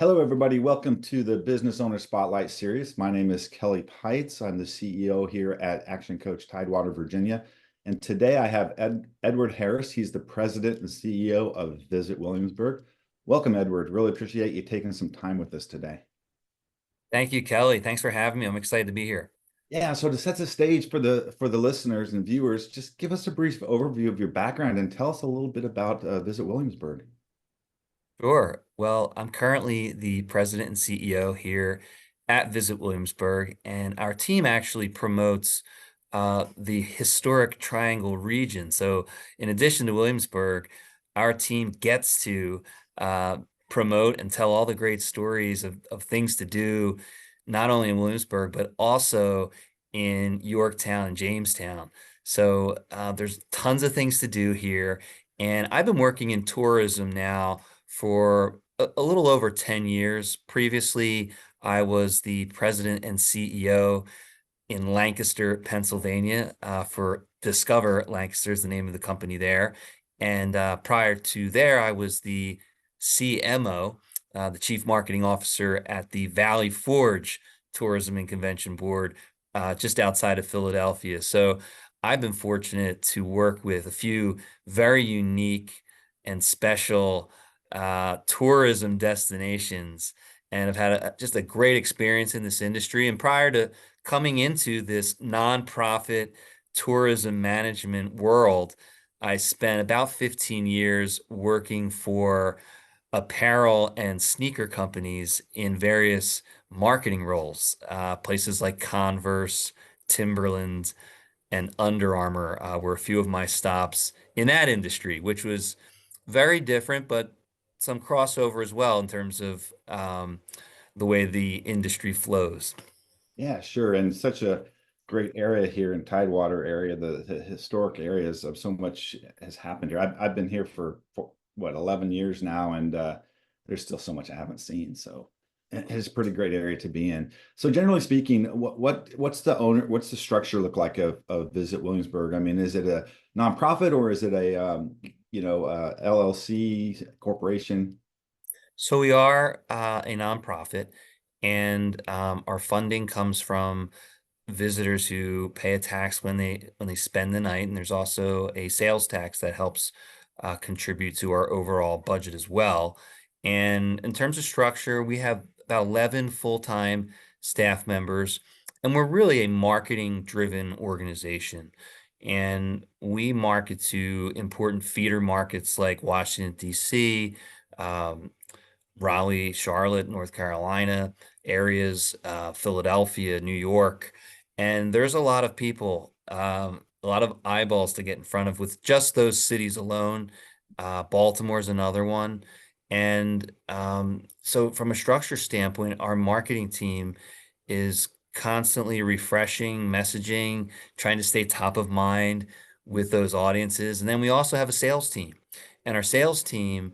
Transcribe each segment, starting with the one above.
Hello, everybody. Welcome to the Business Owner Spotlight Series. My name is Kelly Pites. I'm the CEO here at Action Coach Tidewater, Virginia. And today I have Edward Harris. He's the president and CEO of Visit Williamsburg. Welcome, Edward. Really appreciate you taking some time with us today. Thank you, Kelly. Thanks for having me. I'm excited to be here. Yeah, so to set the stage for the listeners and viewers, just give us a brief overview of your background and tell us a little bit about Visit Williamsburg. Sure. Well, I'm currently the president and CEO here at Visit Williamsburg, and our team actually promotes the historic Triangle region. So, in addition to Williamsburg, our team gets to uh, promote and tell all the great stories of things to do, not only in Williamsburg, but also in Yorktown and Jamestown. So, there's tons of things to do here. And I've been working in tourism now for a little over 10 years. Previously, I was the president and CEO in Lancaster, Pennsylvania, for Discover Lancaster is the name of the company there. And prior to there, I was the CMO, the Chief Marketing Officer at the Valley Forge Tourism and Convention Board, just outside of Philadelphia. So I've been fortunate to work with a few very unique and special tourism destinations, and have had just a great experience in this industry. And prior to coming into this nonprofit tourism management world, I spent about 15 years working for apparel and sneaker companies in various marketing roles. Places like Converse, Timberland, and Under Armour were a few of my stops in that industry, which was very different, but some crossover as well in terms of the way the industry flows. Yeah, sure. And such a great area here in Tidewater area, the historic areas of so much has happened here. I've been here for what, 11 years now, and there's still so much I haven't seen. So it's a pretty great area to be in. So generally speaking, what's the structure look like of Visit Williamsburg? I mean, is it a nonprofit or is it a LLC corporation? So we are a nonprofit, and our funding comes from visitors who pay a tax when they spend the night, and there's also a sales tax that helps contribute to our overall budget as well. And in terms of structure, we have about 11 full-time staff members, and we're really a marketing-driven organization. And we market to important feeder markets like Washington, D.C., um, Raleigh, Charlotte, North Carolina areas, Philadelphia, New York. And there's a lot of people, a lot of eyeballs to get in front of with just those cities alone. Baltimore's another one. And so, from a structure standpoint, our marketing team is constantly refreshing messaging, trying to stay top of mind with those audiences. And then we also have a sales team. And our sales team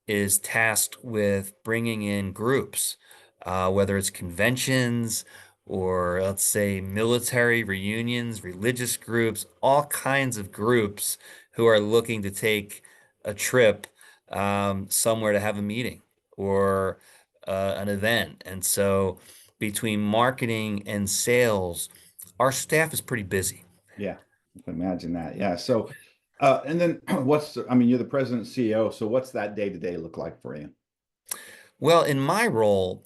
is tasked with bringing in groups, whether it's conventions or, let's say, military reunions, religious groups, all kinds of groups who are looking to take a trip somewhere to have a meeting or an event. And so, between marketing and sales, our staff is pretty busy. Yeah, I can imagine that. Yeah. So, and then I mean, you're the president and CEO, so what's that day to day look like for you? Well, in my role,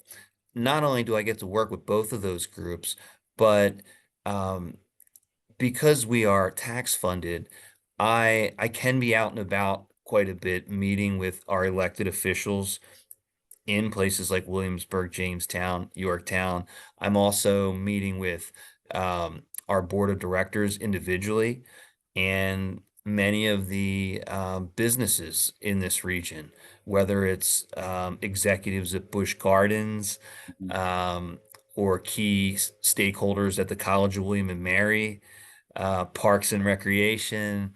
not only do I get to work with both of those groups, but um, because we are tax funded, I can be out and about quite a bit, meeting with our elected officials in places like Williamsburg, Jamestown, Yorktown. I'm also meeting with our board of directors individually and many of the businesses in this region, whether it's executives at Busch Gardens Mhm. um, or key stakeholders at the College of William and Mary, Parks and Recreation.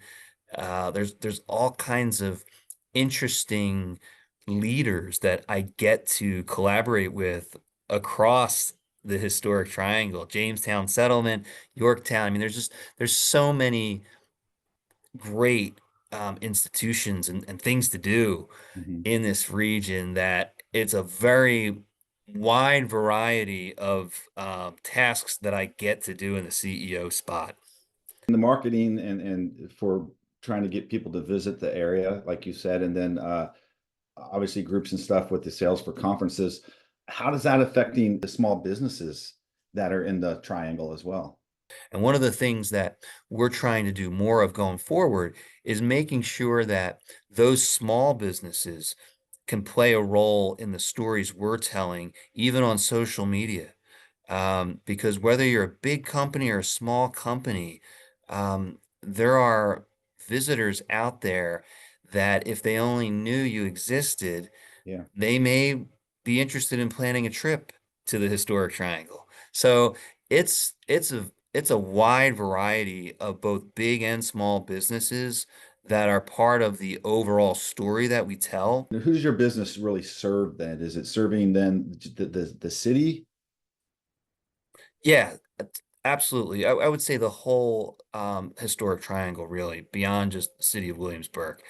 There's all kinds of interesting leaders that I get to collaborate with across the historic triangle, Jamestown settlement, Yorktown. I mean, there's so many great institutions and things to do Mhm. in this region that it's a very wide variety of tasks that I get to do in the CEO spot. The marketing and for trying to get people to visit the area, like you said, and then obviously groups and stuff with the sales for conferences. How does that affecting the small businesses that are in the triangle as well? And one of the things that we're trying to do more of going forward is making sure that those small businesses can play a role in the stories we're telling, even on social media. Because whether you're a big company or a small company, there are visitors out there that if they only knew you existed, Yeah. they may be interested in planning a trip to the historic triangle. So it's a wide variety of both big and small businesses that are part of the overall story that we tell. Who does your business really serve then? Is it serving then the city? Yeah, absolutely. I would say the whole historic triangle, really, beyond just the city of Williamsburg.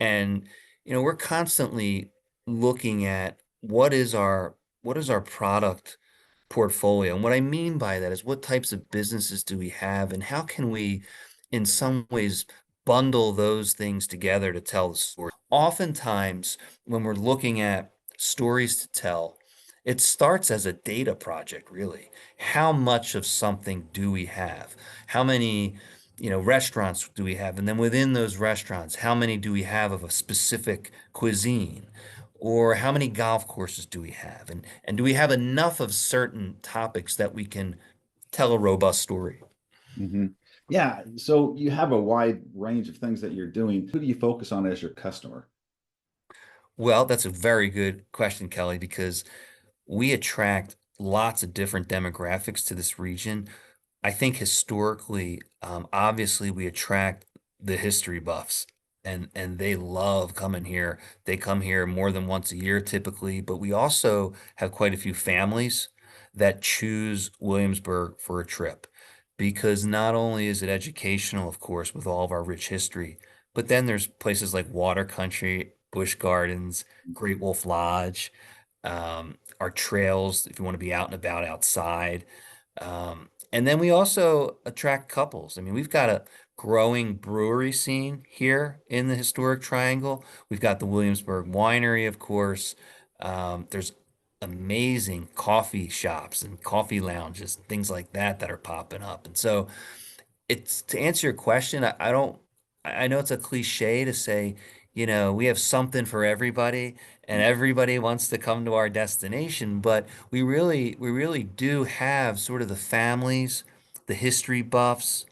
And we're constantly looking at what is our product portfolio. And what I mean by that is what types of businesses do we have and how can we, in some ways, bundle those things together to tell the story. Oftentimes, when we're looking at stories to tell, it starts as a data project, really. How much of something do we have? How many, restaurants do we have? And then within those restaurants, how many do we have of a specific cuisine? Or how many golf courses do we have? And do we have enough of certain topics that we can tell a robust story? Hmm. Yeah. So you have a wide range of things that you're doing. Who do you focus on as your customer? Well, that's a very good question, Kelly, because we attract lots of different demographics to this region. I think historically, obviously, we attract the history buffs, and they love coming here. They come here more than once a year typically, but we also have quite a few families that choose Williamsburg for a trip because not only is it educational, of course, with all of our rich history, but then there's places like Water Country, Busch Gardens, Great Wolf Lodge, our trails if you want to be out and about outside. And then we also attract couples. I mean, we've got a growing brewery scene here in the historic triangle. We've got the Williamsburg Winery, of course. There's amazing coffee shops and coffee lounges and things like that that are popping up. And so it's to answer your question, I don't, I know it's a cliche to say, we have something for everybody and everybody wants to come to our destination, but we really do have sort of the families, the history buffs,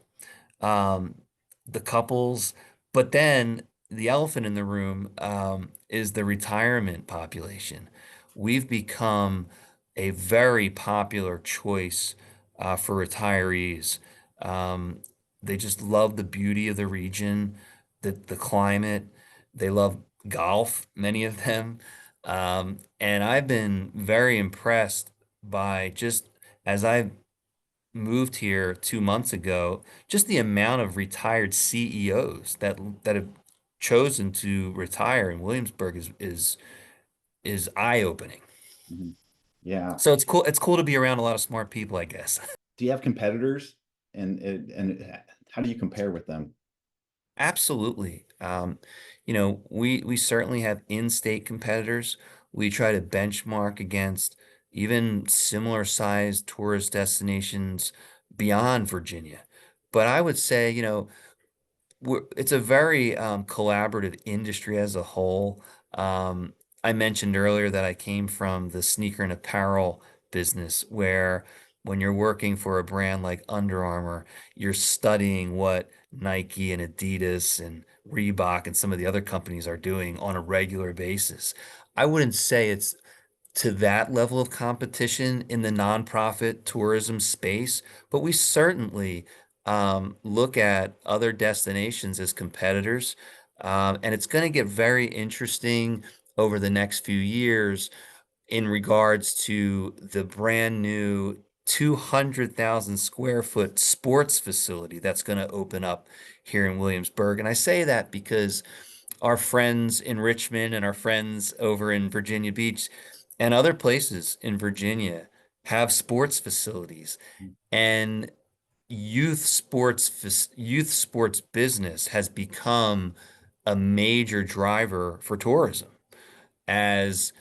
um, the couples, but then the elephant in the room is the retirement population. We've become a very popular choice for retirees. Um, they just love the beauty of the region, the climate. They love golf, many of them. And I've been very impressed by just as I've moved here 2 months ago, just the amount of retired CEOs that have chosen to retire in Williamsburg is eye-opening. Mhm. Yeah. So it's cool. It's cool to be around a lot of smart people, I guess. Do you have competitors and how do you compare with them? Absolutely. We certainly have in-state competitors. We try to benchmark against even similar sized tourist destinations beyond Virginia. But I would say, it's a very collaborative industry as a whole. Um, I mentioned earlier that I came from the sneaker and apparel business, where when you're working for a brand like Under Armour, you're studying what Nike and Adidas and Reebok and some of the other companies are doing on a regular basis. I wouldn't say it's to that level of competition in the nonprofit tourism space, but we certainly look at other destinations as competitors. And it's going to get very interesting over the next few years in regards to the brand new 200,000 square foot sports facility that's going to open up here in Williamsburg. And I say that because our friends in Richmond and our friends over in Virginia Beach and other places in Virginia have sports facilities, and youth sports business has become a major driver for tourism. As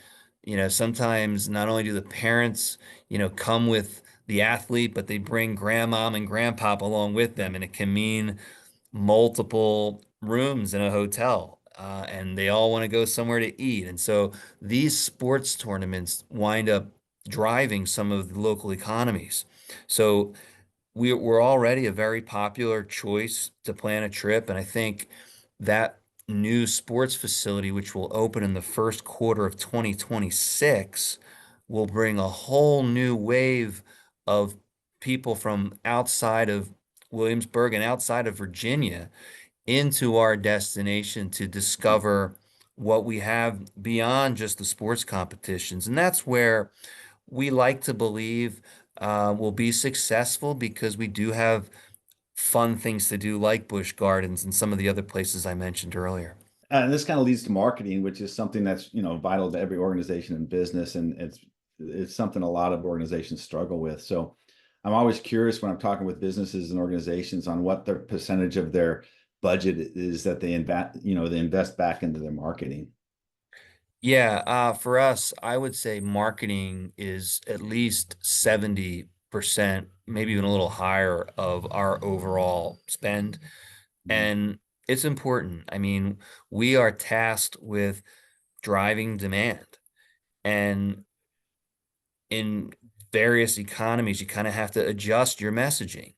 sometimes not only do the parents come with the athlete, but they bring grandmom and grandpop along with them, and it can mean multiple rooms in a hotel, and they all want to go somewhere to eat. And so these sports tournaments wind up driving some of the local economies. So we're already a very popular choice to plan a trip, and I think that new sports facility, which will open in the first quarter of 2026, will bring a whole new wave of people from outside of Williamsburg and outside of Virginia into our destination to discover what we have beyond just the sports competitions. And that's where we like to believe will be successful, because we do have fun things to do like Busch Gardens and some of the other places I mentioned earlier. And this kind of leads to marketing, which is something that's, vital to every organization and business, and it's something a lot of organizations struggle with. So I'm always curious when I'm talking with businesses and organizations on what their percentage of their budget is that they invest back into their marketing. Yeah, for us, I would say marketing is at least 70%, maybe even a little higher of our overall spend. Mhm. And it's important. I mean, we are tasked with driving demand. And in various economies, you kind of have to adjust your messaging.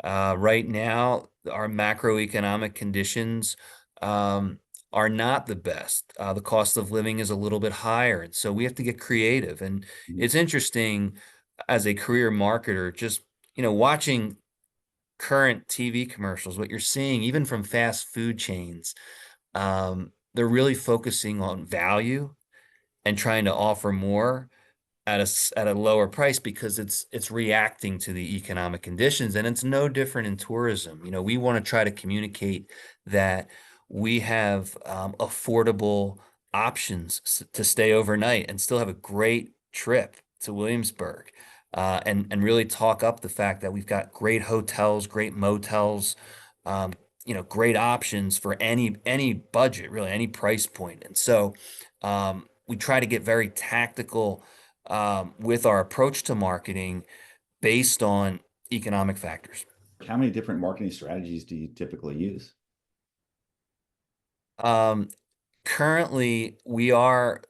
Right now, our macroeconomic conditions um, are not the best. The cost of living is a little bit higher, and so we have to get creative. And Mhm. it's interesting as a career marketer, just watching current TV commercials, what you're seeing, even from fast food chains, they're really focusing on value and trying to offer more at a lower price, because it's reacting to the economic conditions. And it's no different in tourism. We want to try to communicate that we have affordable options to stay overnight and still have a great trip to Williamsburg, and really talk up the fact that we've got great hotels, great motels, um, great options for any budget, really any price point. And so we try to get very tactical with our approach to marketing based on economic factors. How many different marketing strategies do you typically use? Um, Currently, we are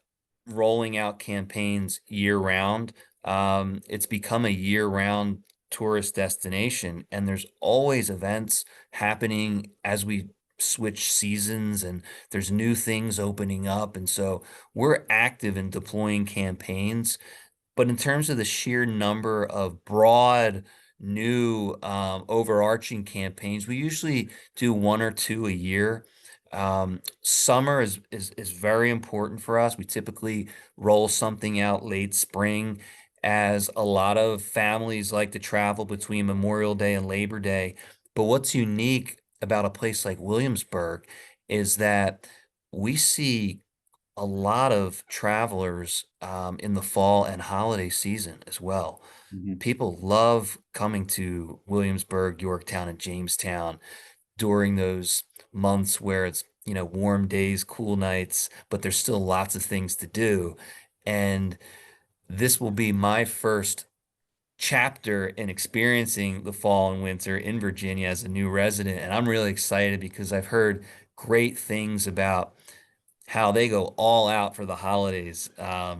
rolling out campaigns year round. It's become a year-round tourist destination, and there's always events happening as we switch seasons, and there's new things opening up. And so we're active in deploying campaigns. But in terms of the sheer number of broad, new, overarching campaigns, we usually do one or two a year. Summer is very important for us. We typically roll something out late spring, as a lot of families like to travel between Memorial Day and Labor Day. But what's unique about a place like Williamsburg is that we see a lot of travelers in the fall and holiday season as well. Mhm. People love coming to Williamsburg, Yorktown, and Jamestown during those months where it's, warm days, cool nights, but there's still lots of things to do. And this will be my first chapter in experiencing the fall and winter in Virginia as a new resident. And I'm really excited because I've heard great things about how they go all out for the holidays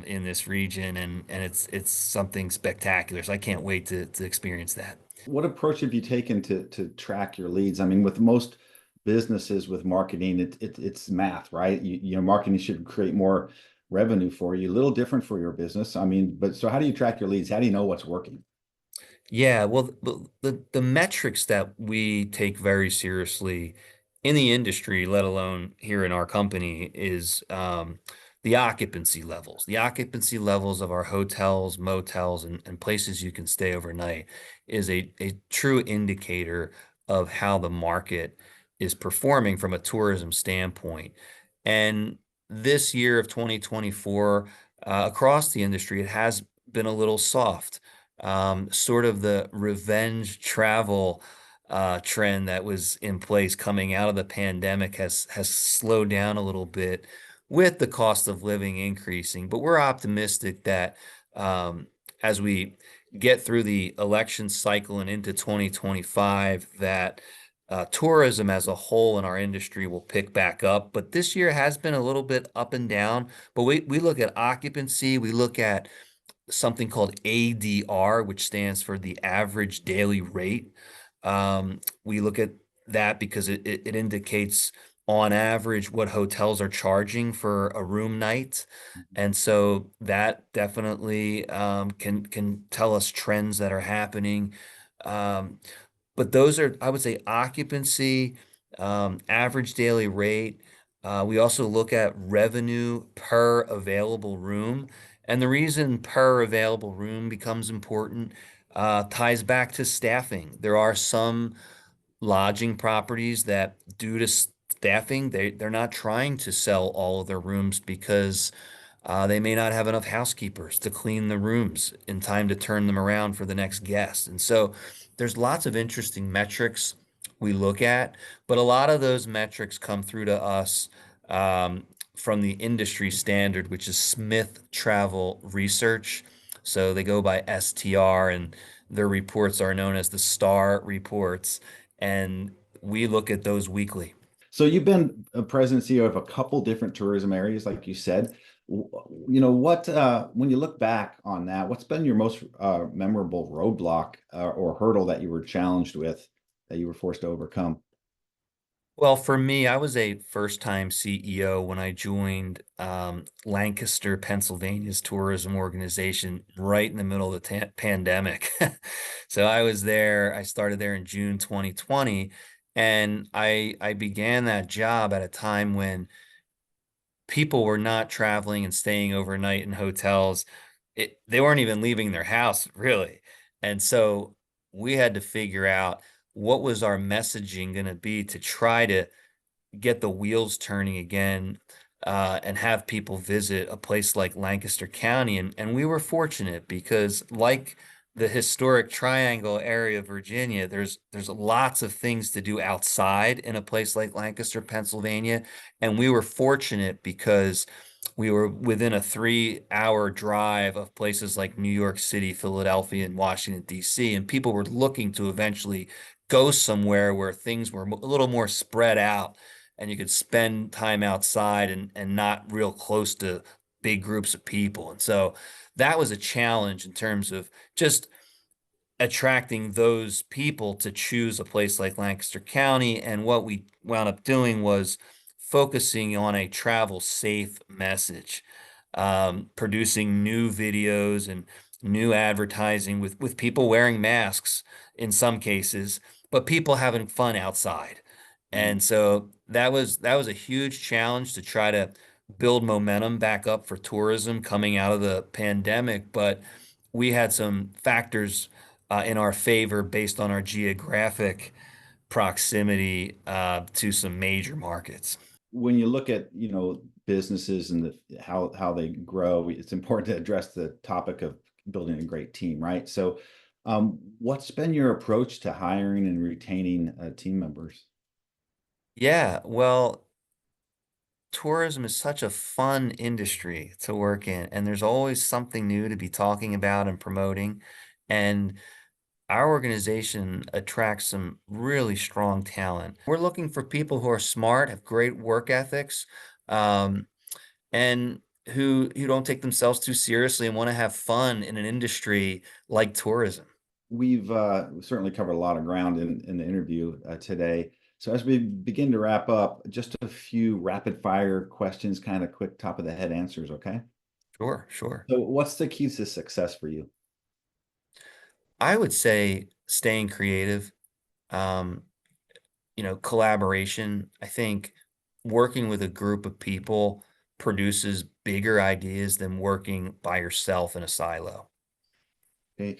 in this region, and it's something spectacular. So I can't wait to experience that. What approach have you taken to track your leads? I mean, with most businesses with marketing, it's math, right? Marketing should create more revenue for you. A little different for your business. I mean, but so how do you track your leads? How do you know what's working? Yeah, well, the metrics that we take very seriously in the industry, let alone here in our company, is the occupancy levels. The occupancy levels of our hotels, motels, and places you can stay overnight is a true indicator of how the market is performing from a tourism standpoint. And this year of 2024, across the industry, it has been a little soft. Sort of the revenge travel trend that was in place coming out of the pandemic has slowed down a little bit with the cost of living increasing. But we're optimistic that as we get through the election cycle and into 2025, that tourism as a whole in our industry will pick back up. But this year has been a little bit up and down. But we look at occupancy, we look at something called ADR, which stands for the average daily rate. We look at that because it indicates on average what hotels are charging for a room night. And so that definitely can tell us trends that are happening. Um, but those are, I would say, occupancy, average daily rate. We also look at revenue per available room. And the reason per available room becomes important ties back to staffing. There are some lodging properties that, due to staffing, they're not trying to sell all of their rooms because they may not have enough housekeepers to clean the rooms in time to turn them around for the next guest. And so there's lots of interesting metrics we look at, but a lot of those metrics come through to us from the industry standard, which is Smith Travel Research. So they go by STR, and their reports are known as the STAR reports. And we look at those weekly. So you've been a president CEO of a couple different tourism areas, like you said. What when you look back on that, what's been your most memorable roadblock or hurdle that you were challenged with that you were forced to overcome? Well, for me, I was a first-time CEO when I joined Lancaster, Pennsylvania's tourism organization right in the middle of the pandemic. So I was there, I started there in June 2020, and I began that job at a time when people were not traveling and staying overnight in hotels. They weren't even leaving their house, really. And so we had to figure out what was our messaging going to be to try to get the wheels turning again, and have people visit a place like Lancaster County. And we were fortunate because, like the historic Triangle area of Virginia, there's lots of things to do outside in a place like Lancaster, Pennsylvania. And we were fortunate because we were within a 3 hour drive of places like New York City, Philadelphia, and Washington, D.C. And people were looking to eventually go somewhere where things were a little more spread out and you could spend time outside and not real close to big groups of people. And so that was a challenge in terms of just attracting those people to choose a place like Lancaster County. And what we wound up doing was focusing on a travel safe message, producing new videos and new advertising with people wearing masks in some cases, but people having fun outside. Mm. And so that was a huge challenge to try to build momentum back up for tourism coming out of the pandemic. But we had some factors in our favor based on our geographic proximity to some major markets. When you look at, businesses and how they grow, it's important to address the topic of building a great team, right? So, what's been your approach to hiring and retaining team members? Yeah, well, tourism is such a fun industry to work in, and there's always something new to be talking about and promoting. And our organization attracts some really strong talent. We're looking for people who are smart, have great work ethics, um, and who don't take themselves too seriously and want to have fun in an industry like tourism. We've certainly covered a lot of ground in the interview today. So as we begin to wrap up, just a few rapid fire questions, kind of quick top of the head answers, okay? Sure, sure. So what's the key to success for you? I would say staying creative, um, collaboration. I think working with a group of people produces bigger ideas than working by yourself in a silo. Okay.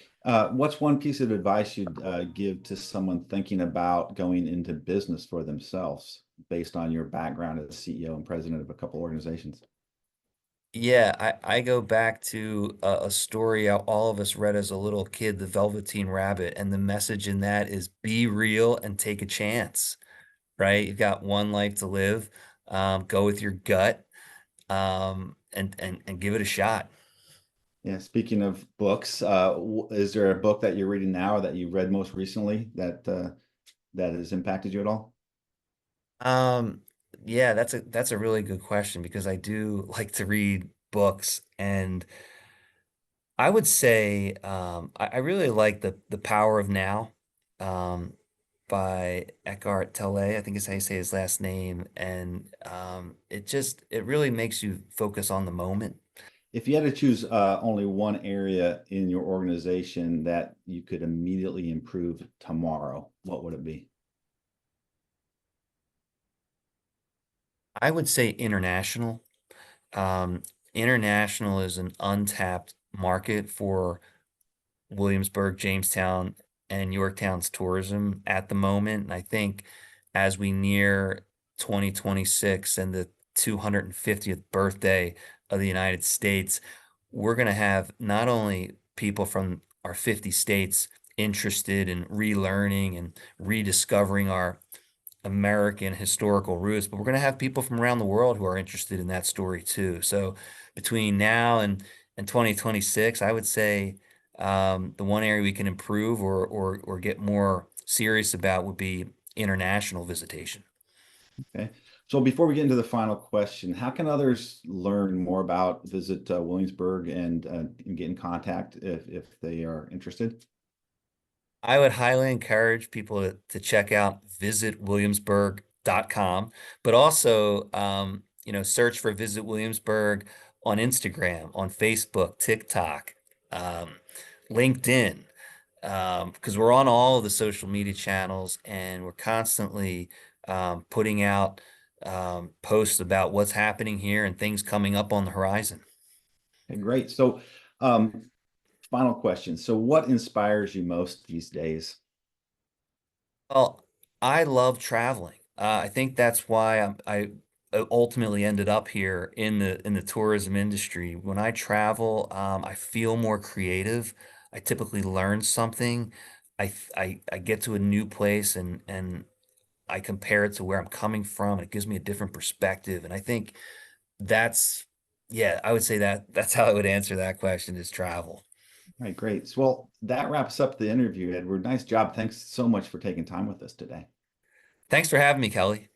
What's one piece of advice you'd give to someone thinking about going into business for themselves based on your background as CEO and president of a couple organizations? Yeah, I go back to a story all of us read as a little kid, The Velveteen Rabbit, and the message in that is be real and take a chance, right? You've got one life to live. Go with your gut, and give it a shot. Yeah. Speaking of books, is there a book that you're reading now or that you read most recently that has impacted you at all? Um, yeah, that's a really good question because I do like to read books, and I would say I really like the Power of Now um, by Eckhart Tolle. I think is how you say his last name, and it really makes you focus on the moment. If you had to choose only one area in your organization that you could immediately improve tomorrow, what would it be? I would say international. Um, International is an untapped market for Williamsburg, Jamestown, and Yorktown's tourism at the moment. And I think as we near 2026 and the 250th birthday of the United States, we're going to have not only people from our 50 states interested in relearning and rediscovering our American historical roots, but we're going to have people from around the world who are interested in that story too. So between now and 2026, I would say the one area we can improve or get more serious about would be international visitation. Okay. So before we get into the final question, how can others learn more about Visit Williamsburg and get in contact if they are interested? I would highly encourage people to check out visitwilliamsburg.com, but also, search for Visit Williamsburg on Instagram, on Facebook, TikTok, um, LinkedIn, because we're on all of the social media channels and we're constantly putting out posts about what's happening here and things coming up on the horizon. Okay, great. So, um, final question. So, what inspires you most these days? Well, I love traveling. I think that's why I ultimately ended up here in the tourism industry. When I travel, I feel more creative. I typically learn something. I get to a new place and I compare it to where I'm coming from, and it gives me a different perspective. And I think that's yeah, I would say that's how I would answer that question is travel. All right, great. So, well, that wraps up the interview, Edward. Nice job. Thanks so much for taking time with us today. Thanks for having me, Kelly.